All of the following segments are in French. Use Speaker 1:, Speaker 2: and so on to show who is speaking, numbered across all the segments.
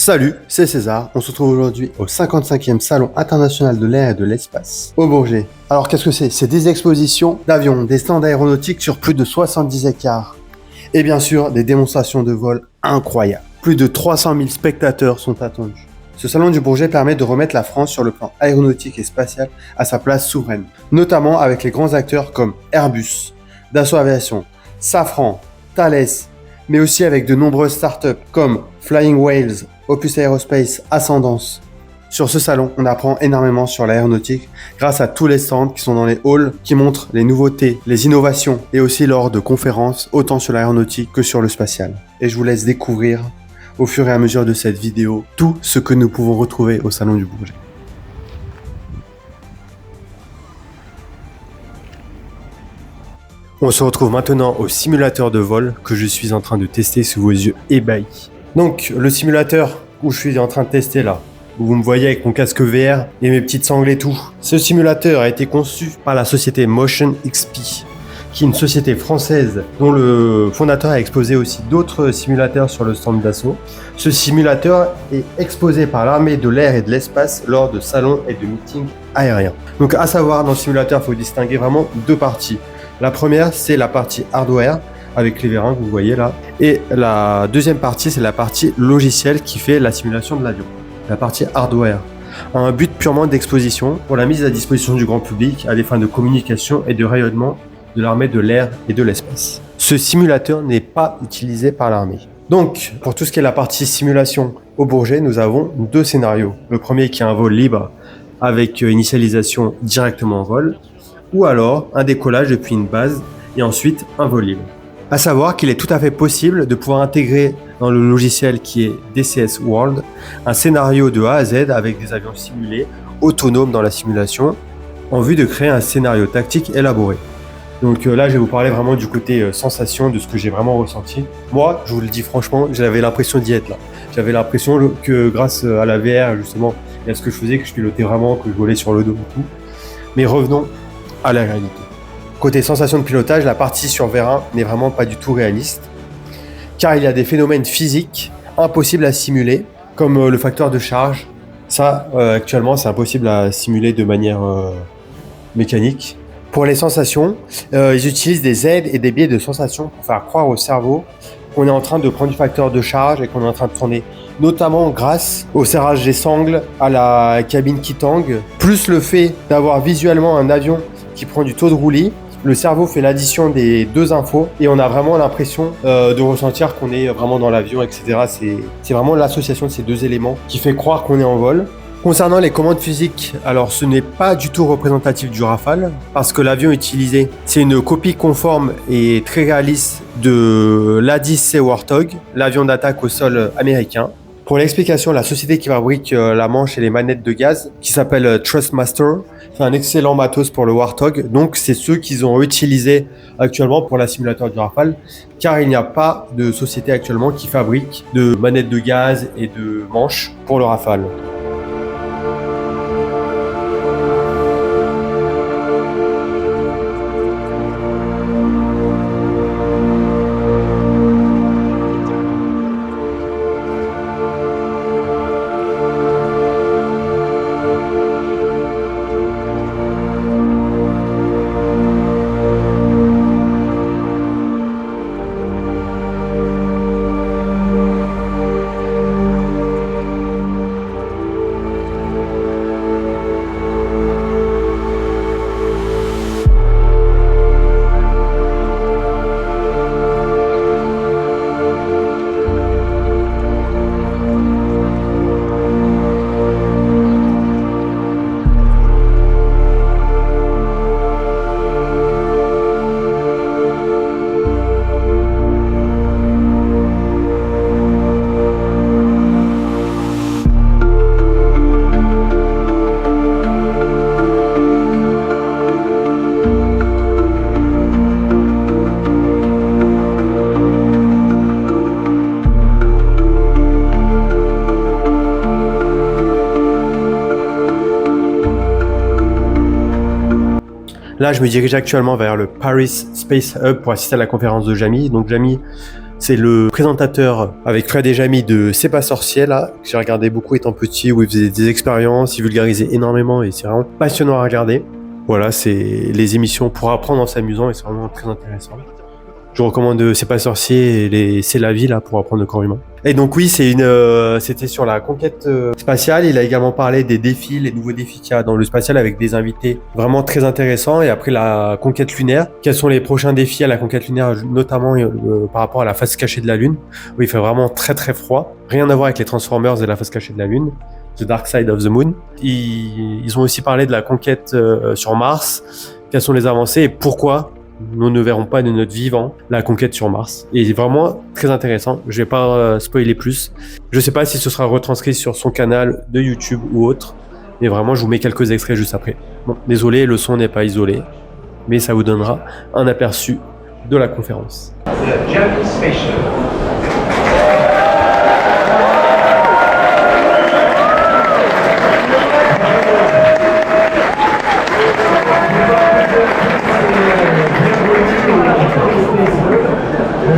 Speaker 1: Salut, c'est César. On se retrouve aujourd'hui au 55e Salon international de l'air et de l'espace au Bourget. Alors qu'est-ce que c'est? C'est des expositions d'avions, des stands aéronautiques sur plus de 70 hectares. Et bien sûr, des démonstrations de vol incroyables. Plus de 300 000 spectateurs sont attendus. Ce salon du Bourget permet de remettre la France sur le plan aéronautique et spatial à sa place souveraine, notamment avec les grands acteurs comme Airbus, Dassault Aviation, Safran, Thales, mais aussi avec de nombreuses startups comme Flying Whales, Opus Aerospace, Ascendance. Sur ce salon, on apprend énormément sur l'aéronautique grâce à tous les stands qui sont dans les halls qui montrent les nouveautés, les innovations et aussi lors de conférences autant sur l'aéronautique que sur le spatial. Et je vous laisse découvrir au fur et à mesure de cette vidéo tout ce que nous pouvons retrouver au salon du Bourget. On se retrouve maintenant au simulateur de vol que je suis en train de tester sous vos yeux ébahis. Donc le simulateur où je suis en train de tester là, où vous me voyez avec mon casque VR et mes petites sangles et tout. Ce simulateur a été conçu par la société Motion XP, qui est une société française dont le fondateur a exposé aussi d'autres simulateurs sur le stand d'Assaut. Ce simulateur est exposé par l'armée de l'air et de l'espace lors de salons et de meetings aériens. Donc à savoir, dans le simulateur, il faut distinguer vraiment deux parties. La première, c'est la partie hardware, avec les vérins que vous voyez là. Et la deuxième partie, c'est la partie logicielle qui fait la simulation de l'avion. La partie hardware a un but purement d'exposition pour la mise à disposition du grand public à des fins de communication et de rayonnement de l'armée de l'air et de l'espace. Ce simulateur n'est pas utilisé par l'armée. Donc, pour tout ce qui est la partie simulation au Bourget, nous avons deux scénarios. Le premier qui est un vol libre avec initialisation directement en vol, ou alors un décollage depuis une base et ensuite un vol libre. À savoir qu'il est tout à fait possible de pouvoir intégrer dans le logiciel qui est DCS World un scénario de A à Z avec des avions simulés, autonomes dans la simulation, en vue de créer un scénario tactique élaboré. Donc là, je vais vous parler vraiment du côté sensation, de ce que j'ai vraiment ressenti. Moi, je vous le dis franchement, j'avais l'impression d'y être là. J'avais l'impression que grâce à la VR, justement, et à ce que je faisais, que je pilotais vraiment, que je volais sur le dos et tout. Mais revenons à la réalité. Côté sensation de pilotage, la partie sur vérin n'est vraiment pas du tout réaliste, car il y a des phénomènes physiques impossibles à simuler, comme le facteur de charge. Ça, actuellement, c'est impossible à simuler de manière mécanique. Pour les sensations, ils utilisent des aides et des biais de sensations pour faire croire au cerveau qu'on est en train de prendre du facteur de charge et qu'on est en train de tourner, notamment grâce au serrage des sangles, à la cabine qui tangue, plus le fait d'avoir visuellement un avion qui prend du taux de roulis. Le cerveau fait l'addition des deux infos et on a vraiment l'impression de ressentir qu'on est vraiment dans l'avion, etc. C'est vraiment l'association de ces deux éléments qui fait croire qu'on est en vol. Concernant les commandes physiques, alors ce n'est pas du tout représentatif du Rafale parce que l'avion utilisé, c'est une copie conforme et très réaliste de l'A-10C Warthog, l'avion d'attaque au sol américain. Pour l'explication, la société qui fabrique la manche et les manettes de gaz, qui s'appelle Trustmaster, fait un excellent matos pour le Warthog. Donc, c'est ceux qu'ils ont utilisés actuellement pour la simulateur du Rafale, car il n'y a pas de société actuellement qui fabrique de manettes de gaz et de manches pour le Rafale. Là, je me dirige actuellement vers le Paris Space Hub pour assister à la conférence de Jamy. Donc Jamy, C'est le présentateur avec Fred et Jamy de C'est pas sorcier là, que j'ai regardé beaucoup étant petit, où il faisait des expériences, il vulgarisait énormément et c'est vraiment passionnant à regarder. Voilà, c'est les émissions pour apprendre en s'amusant et c'est vraiment très intéressant. Je recommande C'est pas sorcier et C'est la vie là pour apprendre le corps humain. Et donc oui, c'était sur la conquête spatiale. Il a également parlé des défis, les nouveaux défis qu'il y a dans le spatial avec des invités vraiment très intéressants. Et après la conquête lunaire, quels sont les prochains défis à la conquête lunaire, notamment par rapport à la face cachée de la Lune, où il fait vraiment très très froid. Rien à voir avec les Transformers et la face cachée de la Lune. The Dark Side of the Moon. Ils ont aussi parlé de la conquête sur Mars. Quelles sont les avancées et pourquoi nous ne verrons pas de notre vivant la conquête sur Mars. Et vraiment très intéressant. Je vais pas spoiler plus. Je sais pas si ce sera retranscrit sur son canal de YouTube ou autre. Mais vraiment, je vous mets quelques extraits juste après. Bon, désolé, le son n'est pas isolé. Mais ça vous donnera un aperçu de la conférence.
Speaker 2: The Jamy Spaceship.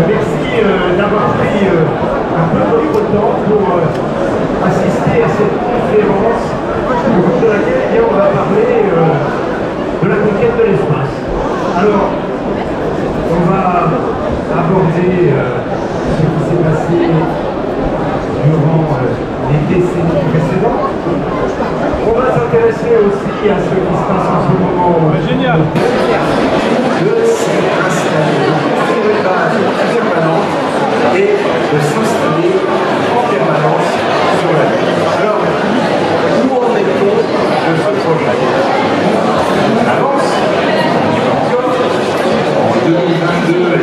Speaker 2: Merci d'avoir pris un peu de votre temps pour assister à cette conférence au cours de laquelle on va parler de la conquête de l'espace. Alors, on va aborder ce qui s'est passé durant les décennies précédentes. On va s'intéresser aussi à ce qui se passe en ce moment. Génial! De s'y installer, de faire une base permanente et de s'installer en permanence sur la Lune. Alors, où en est-on de ce projet? On avance. En 2022,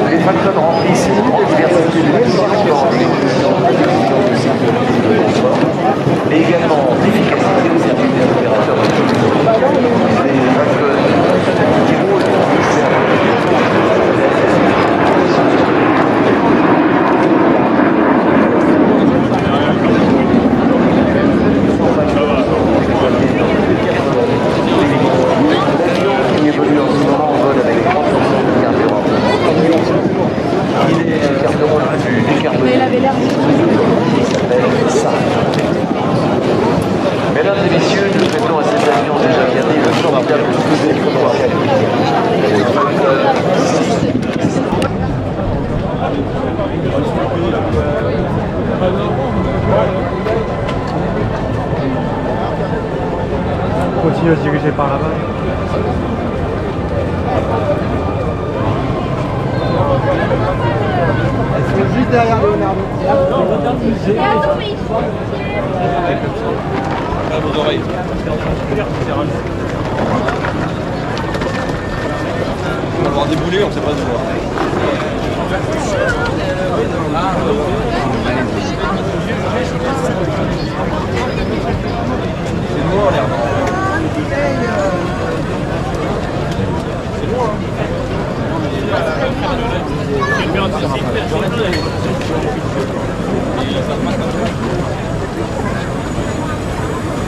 Speaker 3: Les facteurs de remplissage, diversité de mais également l'efficacité au service des opérateurs. Les facteurs qui roulent l'avion qui évolue en ce moment en vol avec 30% de carburant. Il est le carburant le plus décarboné. Il s'appelle SAF. Mesdames et messieurs, nous souhaitons à cet avion déjà gagné le formidable succès qu'on doit réaliser.
Speaker 2: Continue à se diriger par là-bas. Juste derrière Leonardo.
Speaker 4: Vos oreilles. On va avoir des boulets, on ne sait pas se voir. C'est noir l'air. C'est loin.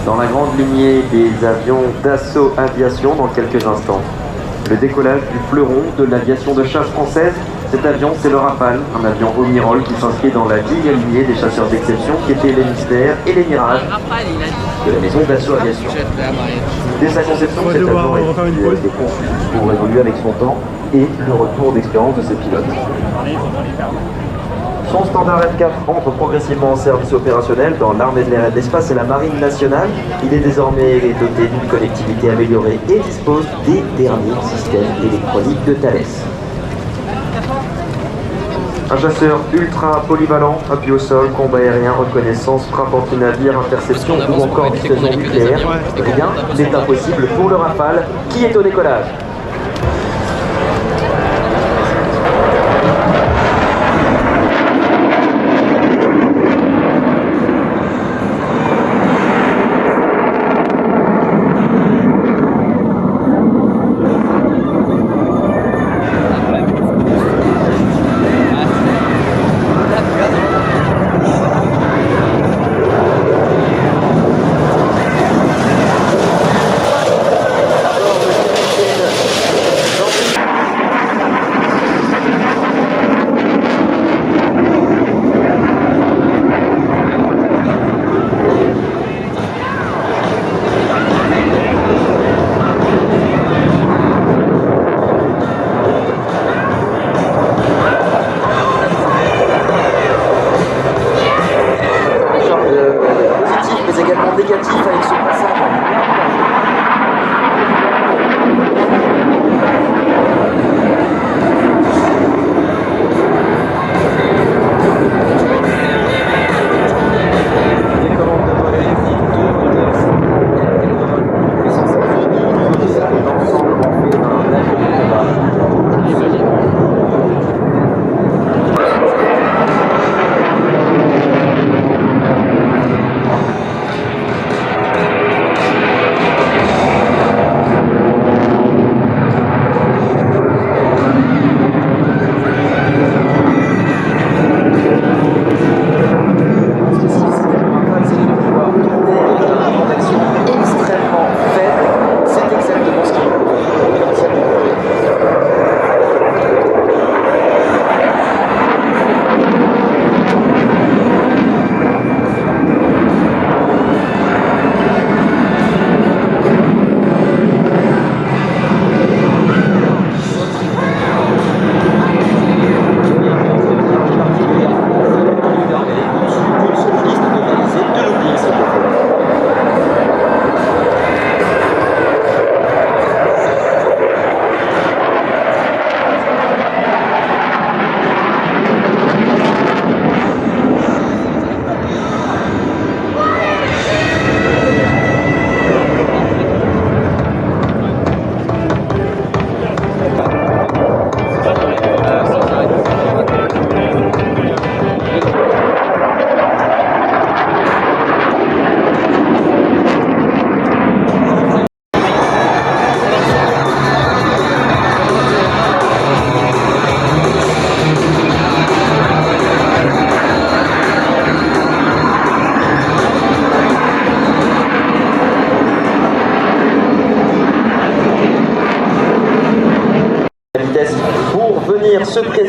Speaker 3: Dans la grande lignée des avions d'assaut aviation dans quelques instants. Le décollage du fleuron de l'aviation de chasse française. Cet avion, c'est le Rafale, un avion Omirol qui s'inscrit dans la digne lignée des chasseurs d'exception qui étaient les Mystères et les Mirages de la maison d'assaut aviation. Dès sa conception, cet avion a été conçu pour évoluer avec son temps et le retour d'expérience de ses pilotes. Son standard F4 entre progressivement en service opérationnel dans l'armée de l'air et de l'espace et la marine nationale. Il est désormais doté d'une connectivité améliorée et dispose des derniers systèmes électroniques de Thales. Un chasseur ultra polyvalent, appui au sol, combat aérien, reconnaissance, frappe anti-navire, interception ou encore dissuasion nucléaire. Rien n'est impossible pour le Rafale qui est au décollage.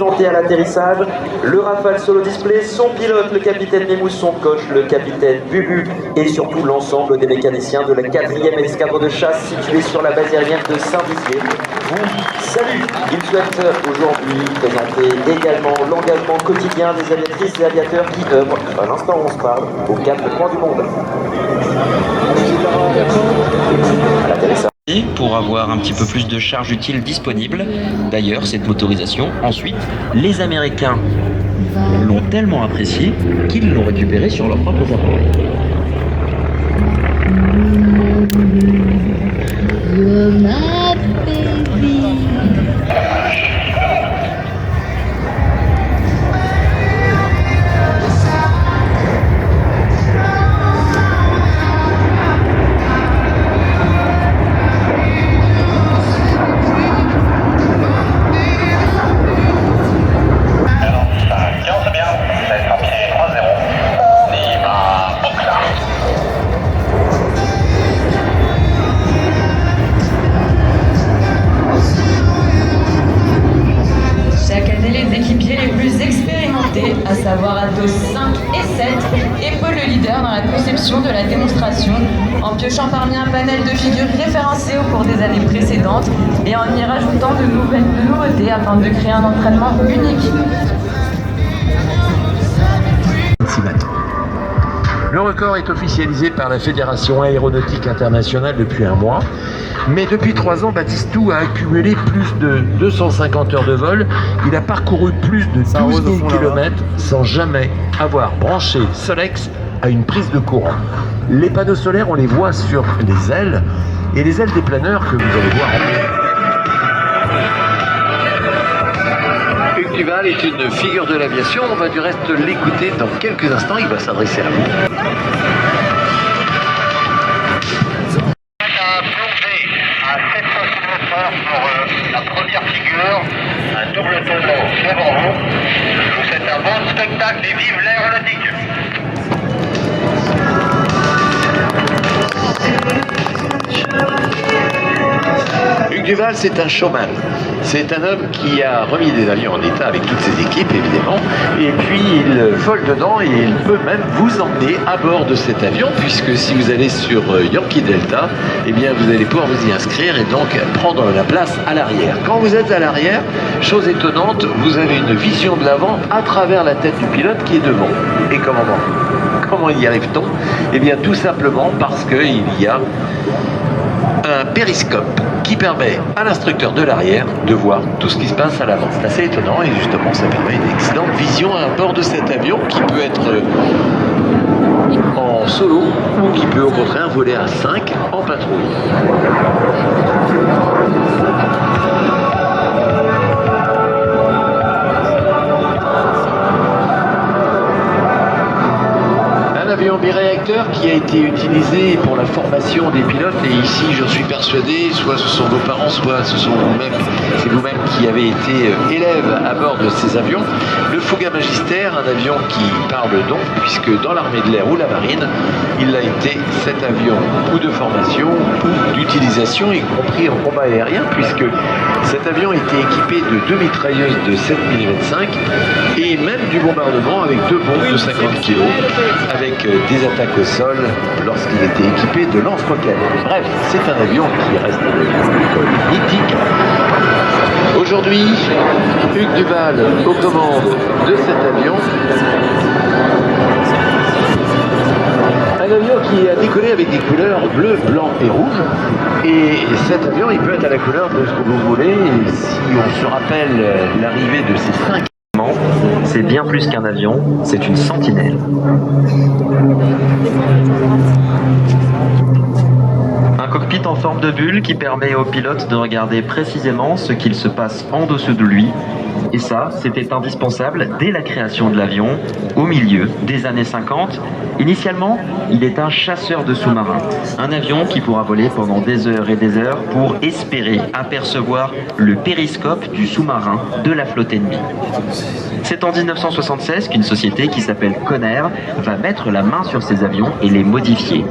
Speaker 3: présenté à l'atterrissage. Le Rafale Solo Display, son pilote, le capitaine Mimous, son coach, le capitaine Bubu, et surtout l'ensemble des mécaniciens de la 4e escadre de chasse située sur la base aérienne de Saint-Dizier vous salue. Il souhaite aujourd'hui présenter également l'engagement quotidien des aviatrices et aviateurs qui œuvrent, à l'instant où on se parle, aux 4 coins du monde. À l'atterrissage.
Speaker 5: Pour avoir un petit peu plus de charge utile disponible. D'ailleurs, cette motorisation, ensuite, les Américains l'ont tellement appréciée qu'ils l'ont récupérée sur leurs propres appareils.
Speaker 6: You're my baby.
Speaker 7: À savoir Atos 5 et 7, épaule le leader dans la conception de la démonstration, en piochant parmi un panel de figures référencées au cours des années précédentes et en y rajoutant de nouveautés afin de créer un entraînement unique.
Speaker 8: Le record est officialisé par la Fédération Aéronautique Internationale depuis un mois. Mais depuis 3 ans, Batistou a accumulé plus de 250 heures de vol. Il a parcouru plus de 12 000 km sans jamais avoir branché Solex à une prise de courant. Les panneaux solaires, on les voit sur les ailes, et les ailes des planeurs que vous allez voir en Hugues Duval est une figure de l'aviation. On va du reste l'écouter dans quelques instants. Il va s'adresser à vous.
Speaker 9: Pour la première figure, un double tonneau devant vous. Je vous souhaite un bon spectacle et vive l'aéronautique.
Speaker 8: Hugues Duval, c'est un showman. C'est un homme qui a remis des avions en état avec toutes ses équipes, évidemment. Et puis, il vole dedans et il peut même vous emmener à bord de cet avion, puisque si vous allez sur Yankee Delta, eh bien, vous allez pouvoir vous y inscrire et donc prendre la place à l'arrière. Quand vous êtes à l'arrière, chose étonnante, vous avez une vision de l'avant à travers la tête du pilote qui est devant. Et comment y arrive-t-on? Eh bien, tout simplement parce qu'il y a un périscope qui permet à l'instructeur de l'arrière de voir tout ce qui se passe à l'avant. C'est assez étonnant et justement ça permet une excellente vision à bord de cet avion qui peut être en solo ou qui peut au contraire voler à 5 en patrouille. Avion biréacteur qui a été utilisé pour la formation des pilotes, et ici j'en suis persuadé, soit ce sont vos parents, soit ce sont c'est vous-même qui avez été élève à bord de ces avions. Le Fouga Magistère, un avion qui parle donc, puisque dans l'armée de l'air ou la marine, il a été cet avion ou de formation ou d'utilisation, y compris en combat aérien, puisque cet avion était équipé de 2 mitrailleuses de 7 mm et même du bombardement avec 2 bombes de 50 kg, avec des attaques au sol lorsqu'il était équipé de lance-roquettes. Bref, c'est un avion qui reste mythique. Aujourd'hui, Hugues Duval aux commandes de cet avion. Un avion qui a décollé avec des couleurs bleu, blanc et rouge. Et cet avion, il peut être à la couleur de ce que vous voulez. Et si on se rappelle l'arrivée de ces 5
Speaker 5: c'est bien plus qu'un avion, c'est une sentinelle. Un cockpit en forme de bulle qui permet au pilote de regarder précisément ce qu'il se passe en dessous de lui. Et ça, c'était indispensable dès la création de l'avion, au milieu des années 50. Initialement, il est un chasseur de sous-marins. Un avion qui pourra voler pendant des heures et des heures pour espérer apercevoir le périscope du sous-marin de la flotte ennemie. C'est en 1976 qu'une société qui s'appelle Conner va mettre la main sur ces avions et les modifier.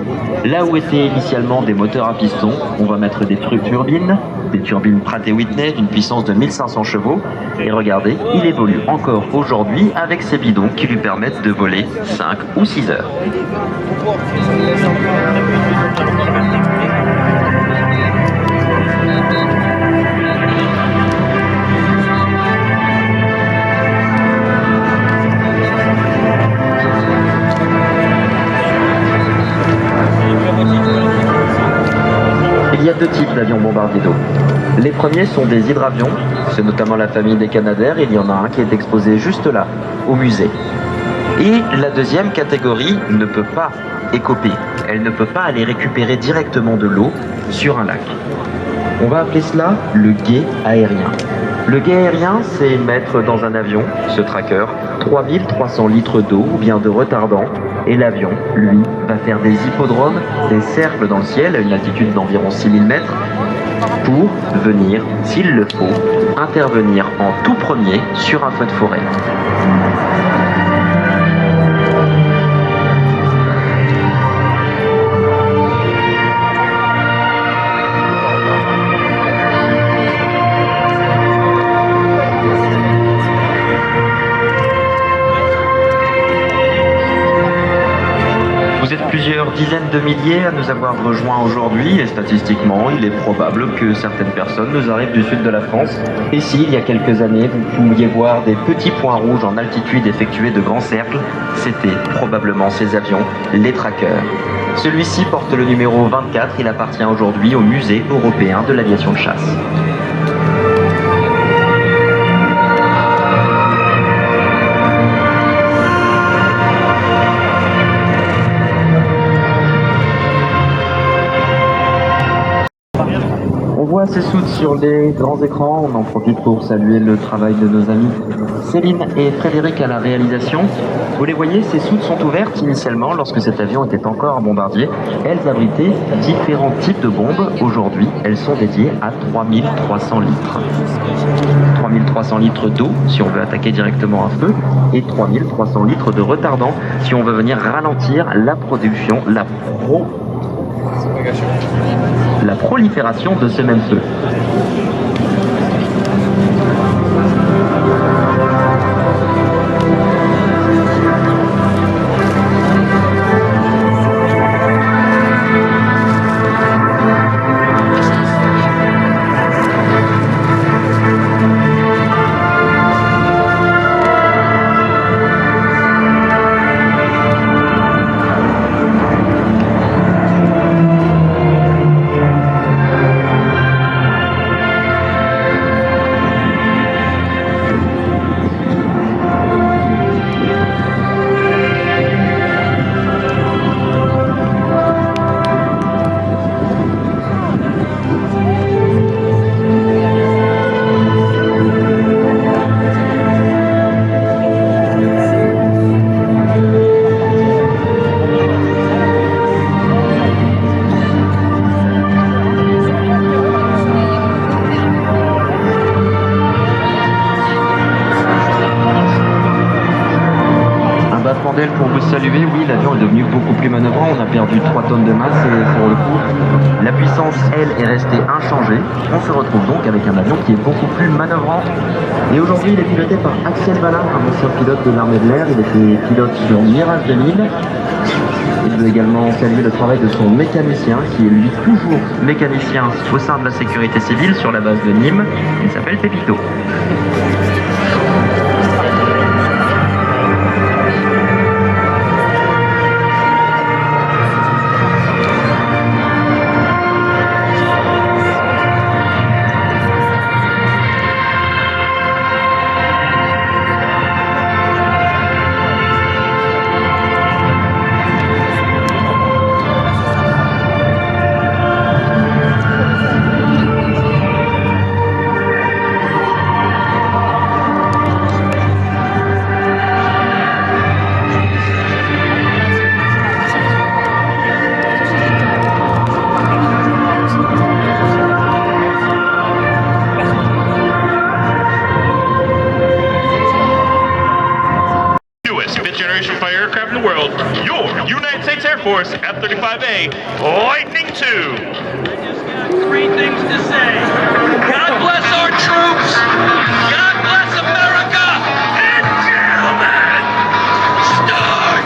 Speaker 5: Là où étaient initialement des moteurs à piston, on va mettre des trucs turbines, des turbines Pratt & Whitney d'une puissance de 1500 chevaux. Et regardez, il évolue encore aujourd'hui avec ces bidons qui lui permettent de voler 5 ou 6 heures. Il y a deux types d'avions bombardiers d'eau. Les premiers sont des hydravions, c'est notamment la famille des Canadair, et il y en a un qui est exposé juste là, au musée. Et la deuxième catégorie ne peut pas écoper, elle ne peut pas aller récupérer directement de l'eau sur un lac. On va appeler cela le gué aérien. Le gué aérien, c'est mettre dans un avion, ce tracker, 3300 litres d'eau ou bien de retardant, et l'avion, lui, va faire des hippodromes, des cercles dans le ciel à une altitude d'environ 6000 mètres, pour venir, s'il le faut, intervenir en tout premier sur un feu de forêt. Vous êtes plusieurs dizaines de milliers à nous avoir rejoints aujourd'hui et statistiquement, il est probable que certaines personnes nous arrivent du sud de la France. Et si, il y a quelques années, vous pouviez voir des petits points rouges en altitude effectuer de grands cercles, c'était probablement ces avions, les trackers. Celui-ci porte le numéro 24, il appartient aujourd'hui au Musée européen de l'aviation de chasse. On voit ces soutes sur les grands écrans, on en profite pour saluer le travail de nos amis Céline et Frédéric à la réalisation. Vous les voyez, ces soutes sont ouvertes initialement lorsque cet avion était encore un bombardier. Elles abritaient différents types de bombes. Aujourd'hui, elles sont dédiées à 3300 litres. 3300 litres d'eau si on veut attaquer directement un feu et 3300 litres de retardant si on veut venir ralentir la production, la prolifération de ce même feu. Pour vous saluer, oui, l'avion est devenu beaucoup plus manœuvrant, on a perdu 3 tonnes de masse et pour le coup, la puissance, elle, est restée inchangée. On se retrouve donc avec un avion qui est beaucoup plus manœuvrant. Et aujourd'hui, il est piloté par Axel Ballard, un ancien pilote de l'armée de l'air, il était pilote sur Mirage 2000. Il veut également saluer le travail de son mécanicien, qui est lui toujours mécanicien au sein de la sécurité civile sur la base de Nîmes. Il s'appelle Pépito.
Speaker 10: Aircraft in the world, your United States Air Force F-35A Lightning II. three things to say. God bless our troops. God bless America. And gentlemen, start.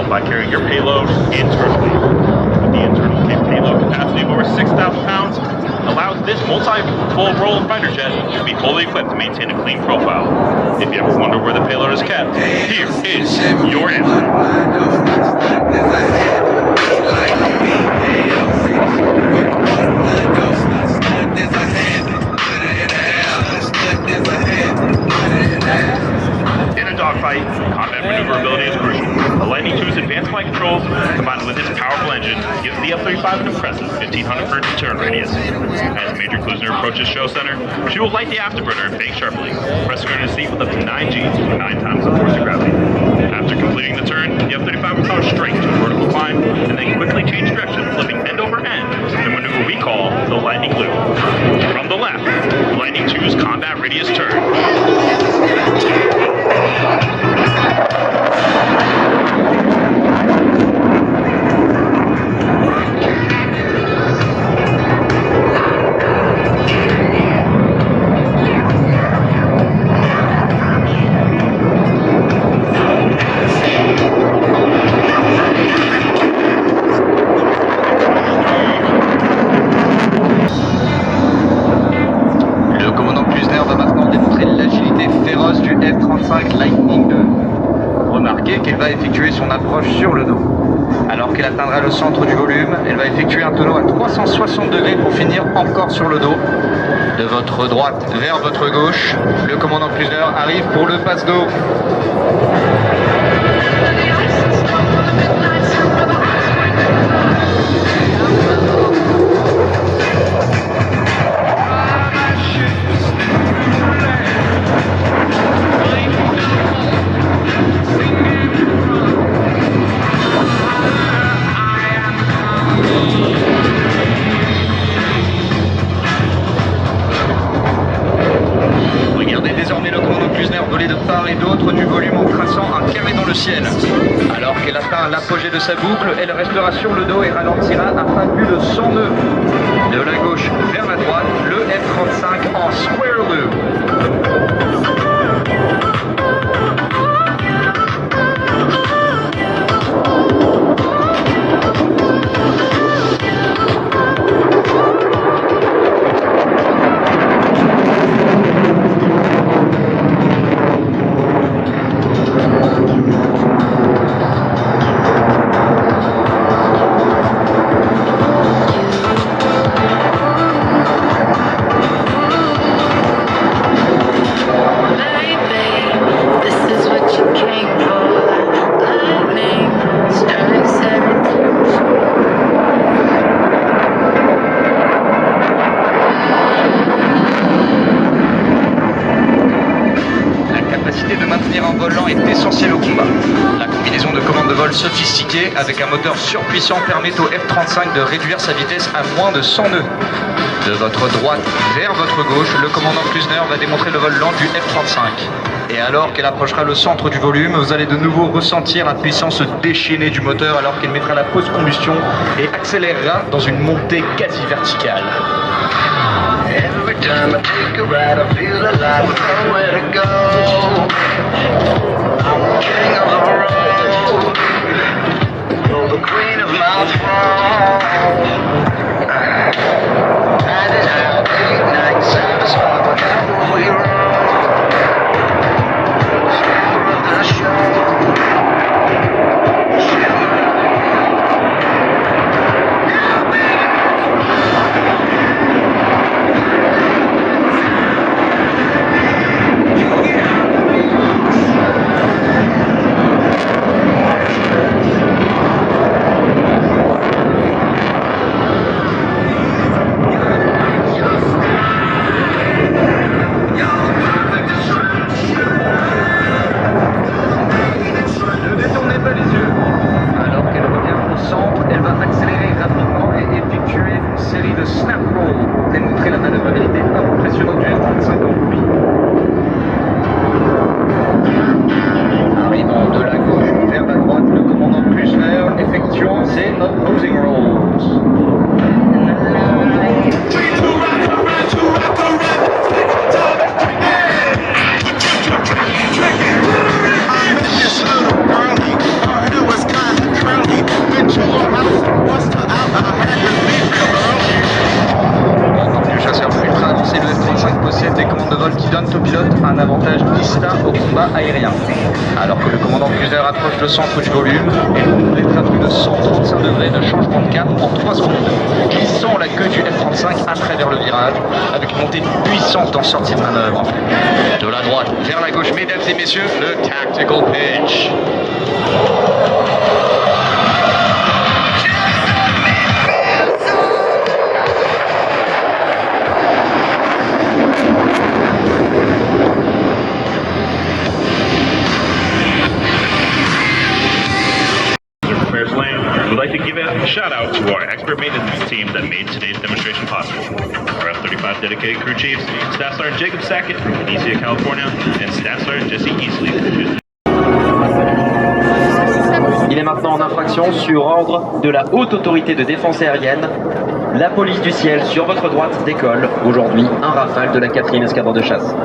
Speaker 11: By carrying your payload internally. With the internal payload capacity of over 6,000 pounds, allows this multi-full-role fighter jet to be fully equipped to maintain a clean profile. If you ever wonder where the payload is kept, here is your answer. In a dogfight, combat maneuverability is crucial. The Lightning II's advanced flight controls, combined with its powerful engine, gives the F-35 an impressive 1,500 foot turn radius. As Major Klusner approaches Show Center, she will light the afterburner and bank sharply, pressing her in a seat with up to 9 Gs or 9 times the force of gravity. After completing the turn, the F-35 will power straight to a vertical climb, and then quickly change direction, flipping end over end, in a maneuver we call the Lightning Loop. From the left, Lightning II's combat radius turn. Sur le dos. Alors qu'elle atteindra le centre du volume, elle va effectuer un tonneau à 360 degrés pour finir encore sur le dos. De votre droite vers votre gauche, le commandant Klusner arrive pour le passe d'eau. Alors qu'elle atteint l'apogée de sa boucle, elle restera sur le dos et ralentira afin plus de 100 nœuds. De la gauche vers la droite, le F-35 en square loop. Sophistiqué avec un moteur surpuissant permet au F-35 de réduire sa vitesse à moins de 100 nœuds. De votre droite vers votre gauche, le commandant Klusner va démontrer le vol lent du F-35. Et alors qu'elle approchera le centre du volume, vous allez de nouveau ressentir la puissance déchaînée du moteur alors qu'elle mettra la post-combustion et accélérera dans une montée quasi verticale. Every time I take a ride, I feel alive with nowhere to go. I'm the king of the road, you're the queen of my throne. Riding out late night, satisfied whenever we roam. Star of the show. Yeah.
Speaker 5: combat aérien. Alors que le commandant Cuser approche le centre du volume, et nous à plus de 135 degrés de changement de cap en 3 secondes. Glissant la queue du F-35 à travers le virage, avec une montée puissante en sortie de manœuvre. De la droite vers la gauche, mesdames et messieurs, le Tactical Pitch.
Speaker 11: Mayor's Lane would like to give a shout out to our expert maintenance team that made today's demonstration possible. Our F-35 dedicated crew chiefs, Staff Sergeant Jacob Sackett from Benicia, California, and Staff Sergeant Jesse Easley from Houston.
Speaker 5: Il est maintenant en infraction sur ordre de la Haute Autorité de Défense Aérienne. La police du ciel sur votre droite décolle aujourd'hui un Rafale de la 4e escadron de chasse.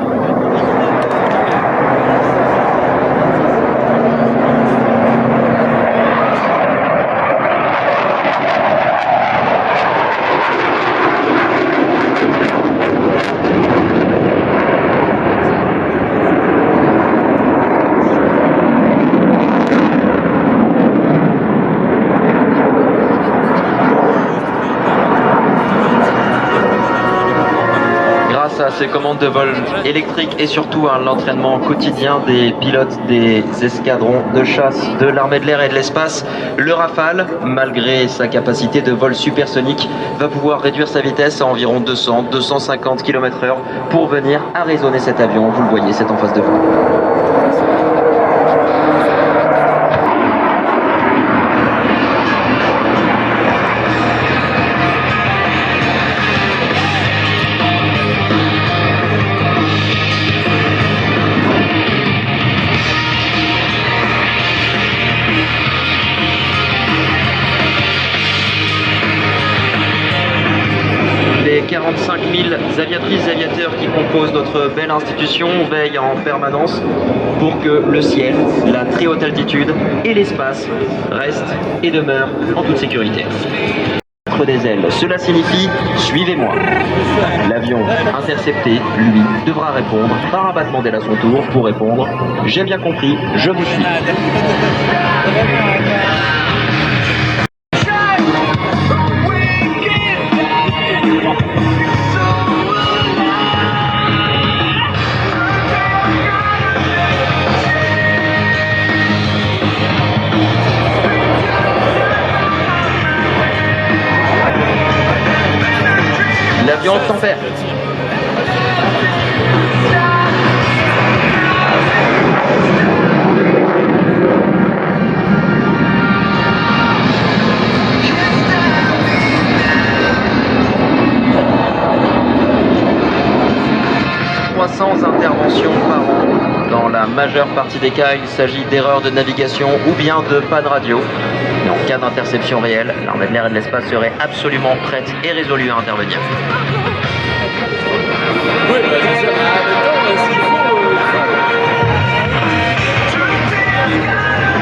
Speaker 5: À ces commandes de vol électriques et surtout à l'entraînement quotidien des pilotes des escadrons de chasse de l'armée de l'air et de l'espace, le Rafale, malgré sa capacité de vol supersonique, va pouvoir réduire sa vitesse à environ 200-250 km/h pour venir arraisonner cet avion. Vous le voyez, c'est en face de vous. Les 45 000 aviatrices et aviateurs qui composent notre belle institution veillent en permanence pour que le ciel, la très haute altitude et l'espace restent et demeurent en toute sécurité. Des ailes. Cela signifie « Suivez-moi ». L'avion intercepté, lui, devra répondre par abattement d'aile à son tour pour répondre « J'ai bien compris, je vous suis ». L'avion tempère. Interventions par an. Dans la majeure partie des cas, il s'agit d'erreurs de navigation ou bien de panne radio. Mais en cas d'interception réelle, l'armée de l'air et de l'espace serait absolument prête et résolue à intervenir.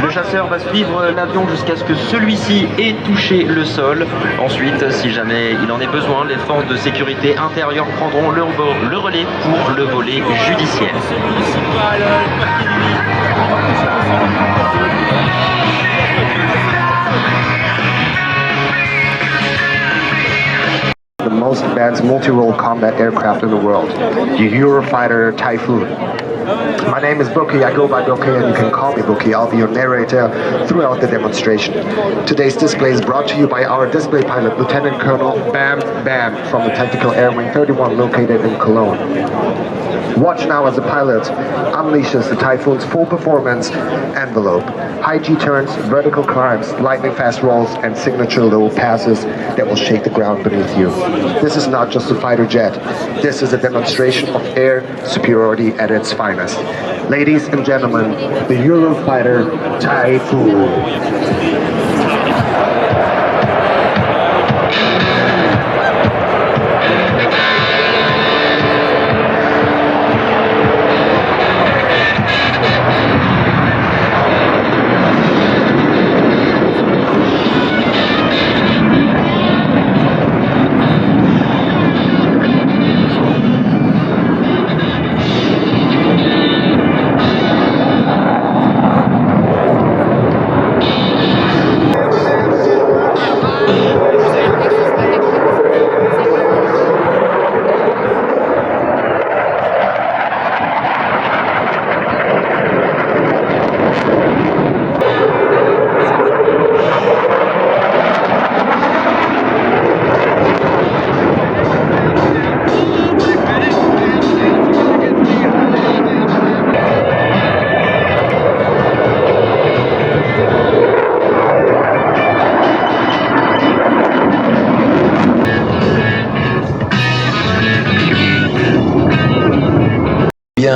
Speaker 5: Le chasseur va suivre l'avion jusqu'à ce que celui-ci ait touché le sol. Ensuite, si jamais il en est besoin, les forces de sécurité intérieure prendront le relais pour le volet judiciaire.
Speaker 12: The most advanced multi-role combat aircraft in the world, the Eurofighter Typhoon. My name is Bookie, I go by Bookie and you can call me Bookie. I'll be your narrator throughout the demonstration. Today's display is brought to you by our display pilot, Lieutenant Colonel Bam Bam from the Tactical Air Wing 31 located in Cologne. Watch now as the pilot unleashes the Typhoon's full performance envelope. High G turns, vertical climbs, lightning fast rolls, and signature low passes that will shake the ground beneath you. This is not just a fighter jet. This is a demonstration of air superiority at its finest. Ladies and gentlemen, the Eurofighter Typhoon.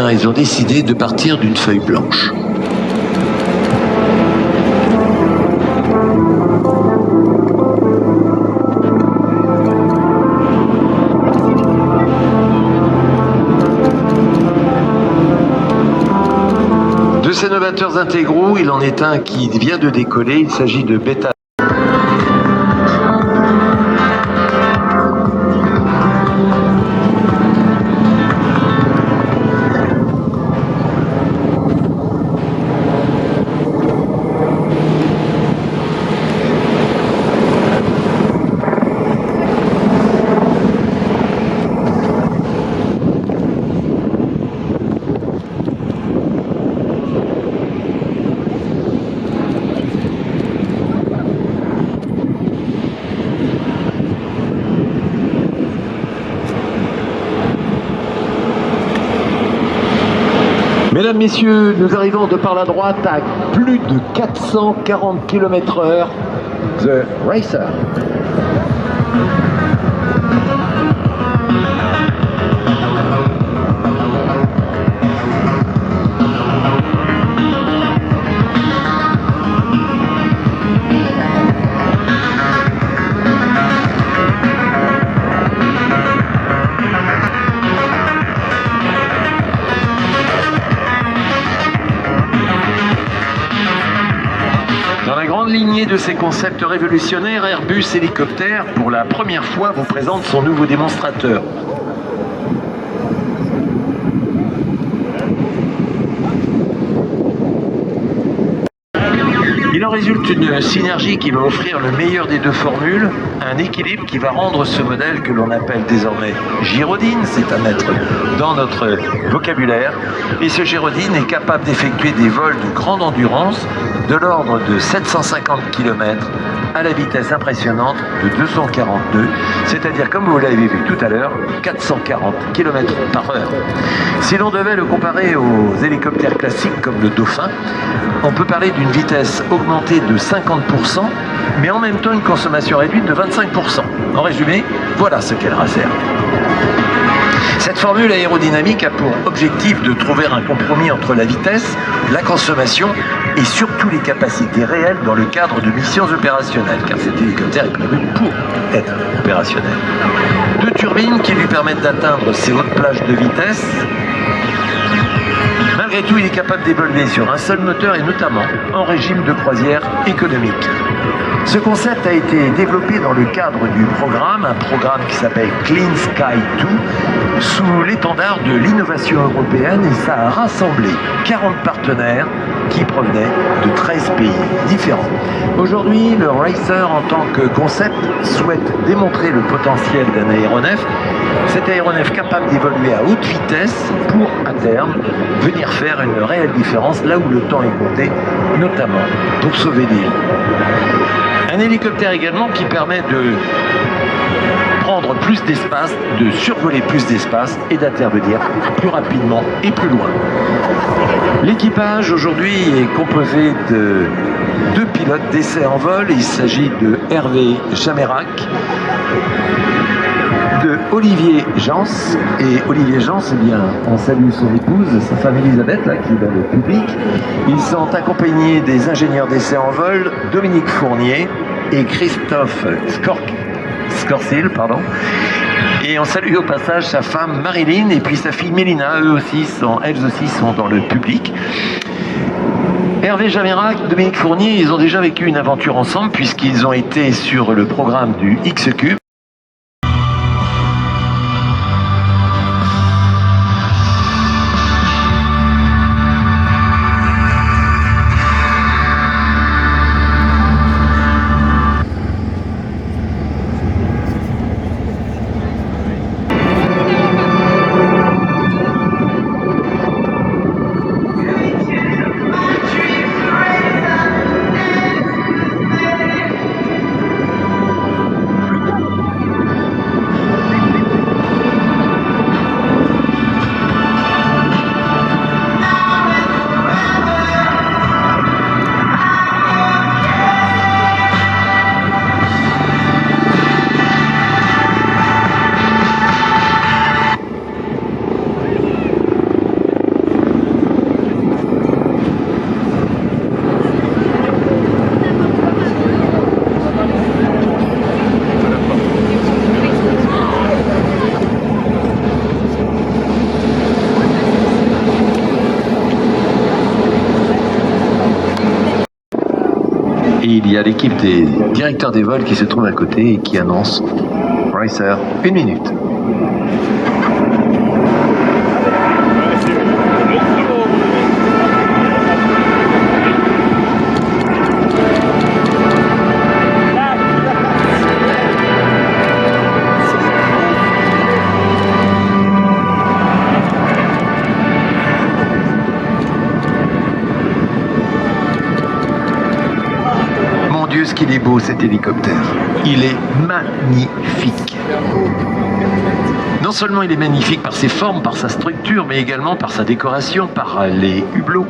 Speaker 8: bien, ils ont décidé de partir d'une feuille blanche. De ces novateurs intégraux, il en est un qui vient de décoller, il s'agit de Beta. Mesdames, Messieurs, nous arrivons de par la droite à plus de 440 km/h. The Racer. Lignée de ces concepts révolutionnaires, Airbus Hélicoptère, pour la première fois, vous présente son nouveau démonstrateur. Il en résulte une synergie qui va offrir le meilleur des deux formules, un équilibre qui va rendre ce modèle que l'on appelle désormais Gyrodine, c'est à mettre dans notre vocabulaire, et ce Gyrodine est capable d'effectuer des vols de grande endurance de l'ordre de 750 km à la vitesse impressionnante de 242, c'est-à-dire, comme vous l'avez vu tout à l'heure, 440 km/h. Si l'on devait le comparer aux hélicoptères classiques comme le Dauphin, on peut parler d'une vitesse augmentée de 50%, mais en même temps une consommation réduite de 25%. En résumé, voilà ce qu'est le Racer. Cette formule aérodynamique a pour objectif de trouver un compromis entre la vitesse, la consommation et surtout les capacités réelles dans le cadre de missions opérationnelles, car cet hélicoptère est prévu pour être opérationnel. Deux turbines qui lui permettent d'atteindre ces hautes plages de vitesse. Malgré tout, il est capable d'évoluer sur un seul moteur et notamment en régime de croisière économique. Ce concept a été développé dans le cadre du programme, un programme qui s'appelle Clean Sky 2, sous l'étendard de l'innovation européenne, et ça a rassemblé 40 partenaires qui provenaient de 13 pays différents. Aujourd'hui, le Racer, en tant que concept, souhaite démontrer le potentiel d'un aéronef, cet aéronef capable d'évoluer à haute vitesse pour, à terme, venir faire une réelle différence là où le temps est compté, notamment pour sauver des vies. Un hélicoptère également qui permet de prendre plus d'espace, de survoler plus d'espace et d'intervenir plus rapidement et plus loin. L'équipage aujourd'hui est composé de deux pilotes d'essai en vol. Il s'agit de Hervé Jamérac, de Olivier Jans. Et Olivier Jans, eh bien, on salue son épouse, sa femme Elisabeth, là, qui est dans le public. Ils sont accompagnés des ingénieurs d'essai en vol, Dominique Fournier et Christophe Scorsil, pardon. Et on salue au passage sa femme Marilyn et puis sa fille Mélina, elles aussi sont dans le public. Hervé Jamérac, Dominique Fournier, ils ont déjà vécu une aventure ensemble puisqu'ils ont été sur le programme du X-Cube. il y a l'équipe des directeurs des vols qui se trouve à côté et qui annonce Racer, 1 minute. Dieu, ce qu'il est beau cet hélicoptère. Il est magnifique. Non seulement il est magnifique par ses formes, par sa structure, mais également par sa décoration, par les hublots.